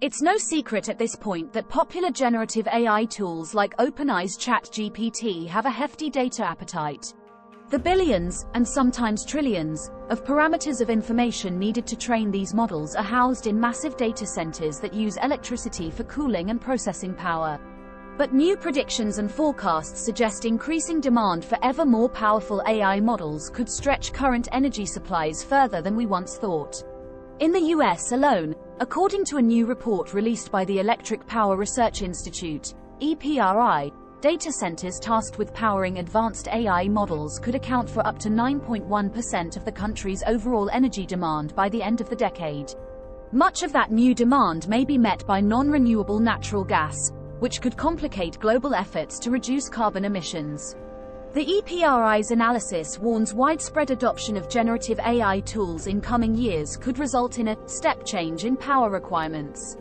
It's no secret at this point that popular generative AI tools like OpenAI's ChatGPT have a hefty data appetite. The billions, and sometimes trillions, of parameters of information needed to train these models are housed in massive data centers that use electricity for cooling and processing power. But new predictions and forecasts suggest increasing demand for ever more powerful AI models could stretch current energy supplies further than we once thought. In the US alone, according to a new report released by the Electric Power Research Institute, EPRI, data centers tasked with powering advanced AI models could account for up to 9.1% of the country's overall energy demand by the end of the decade. Much of that new demand may be met by non-renewable natural gas, which could complicate global efforts to reduce carbon emissions. The EPRI's analysis warns widespread adoption of generative AI tools in coming years could result in a step change in power requirements.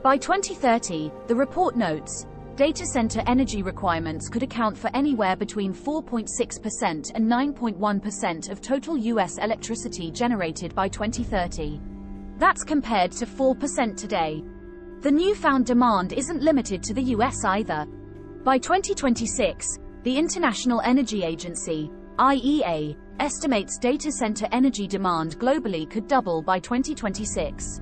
By 2030, the report notes, data center energy requirements could account for anywhere between 4.6% and 9.1% of total US electricity generated by 2030. That's compared to 4% today. The newfound demand isn't limited to the US either. By 2026, the International Energy Agency, IEA, estimates data center energy demand globally could double by 2026.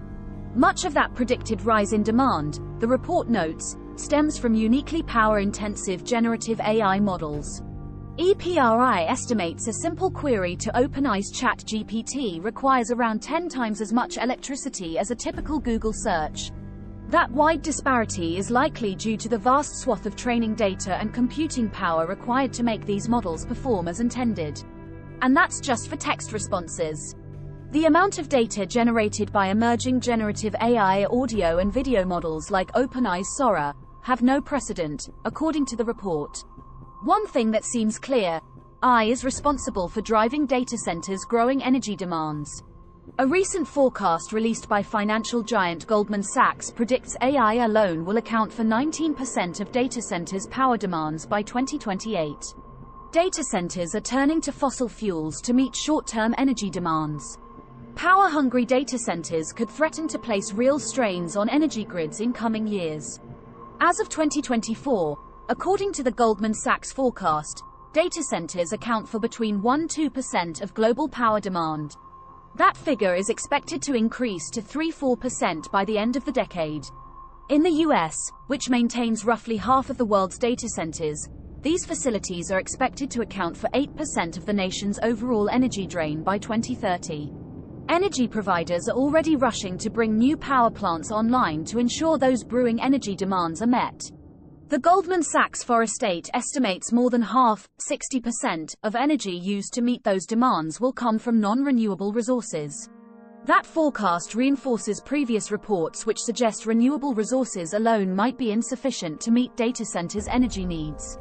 Much of that predicted rise in demand, the report notes, stems from uniquely power-intensive generative AI models. EPRI estimates a simple query to OpenAI's ChatGPT requires around 10 times as much electricity as a typical Google search. That wide disparity is likely due to the vast swath of training data and computing power required to make these models perform as intended. And that's just for text responses. The amount of data generated by emerging generative AI audio and video models like OpenAI's Sora have no precedent, according to the report. One thing that seems clear, AI is responsible for driving data centers' growing energy demands. A recent forecast released by financial giant Goldman Sachs predicts AI alone will account for 19% of data centers' power demands by 2028. Data centers are turning to fossil fuels to meet short-term energy demands. Power-hungry data centers could threaten to place real strains on energy grids in coming years. As of 2024, according to the Goldman Sachs forecast, data centers account for between 1–2% of global power demand. That figure is expected to increase to 3–4% by the end of the decade. In the US, which maintains roughly half of the world's data centers, these facilities are expected to account for 8% of the nation's overall energy drain by 2030. Energy providers are already rushing to bring new power plants online to ensure those brewing energy demands are met. The Goldman Sachs Forestate estimates more than half, 60%, of energy used to meet those demands will come from non-renewable resources. That forecast reinforces previous reports which suggest renewable resources alone might be insufficient to meet data centers' energy needs.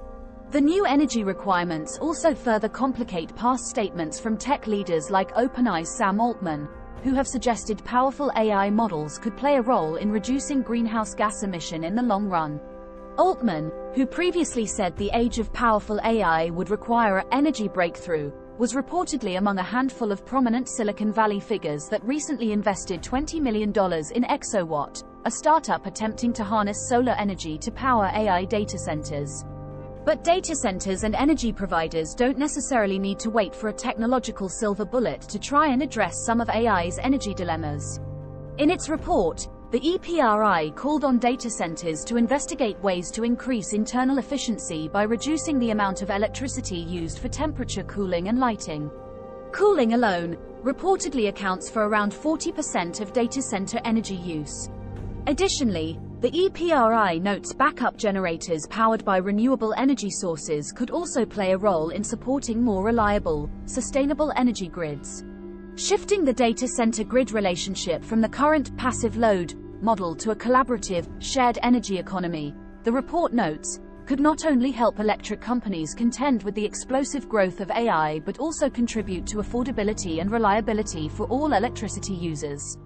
The new energy requirements also further complicate past statements from tech leaders like OpenAI's Sam Altman, who have suggested powerful AI models could play a role in reducing greenhouse gas emission in the long run. Altman, who previously said the age of powerful AI would require an energy breakthrough, was reportedly among a handful of prominent Silicon Valley figures that recently invested $20 million in ExoWatt, a startup attempting to harness solar energy to power AI data centers. But data centers and energy providers don't necessarily need to wait for a technological silver bullet to try and address some of AI's energy dilemmas. In its report, the EPRI called on data centers to investigate ways to increase internal efficiency by reducing the amount of electricity used for temperature cooling and lighting. Cooling alone reportedly accounts for around 40% of data center energy use. Additionally, the EPRI notes backup generators powered by renewable energy sources could also play a role in supporting more reliable, sustainable energy grids. Shifting the data center grid relationship from the current passive load model to a collaborative, shared energy economy, the report notes, could not only help electric companies contend with the explosive growth of AI but also contribute to affordability and reliability for all electricity users.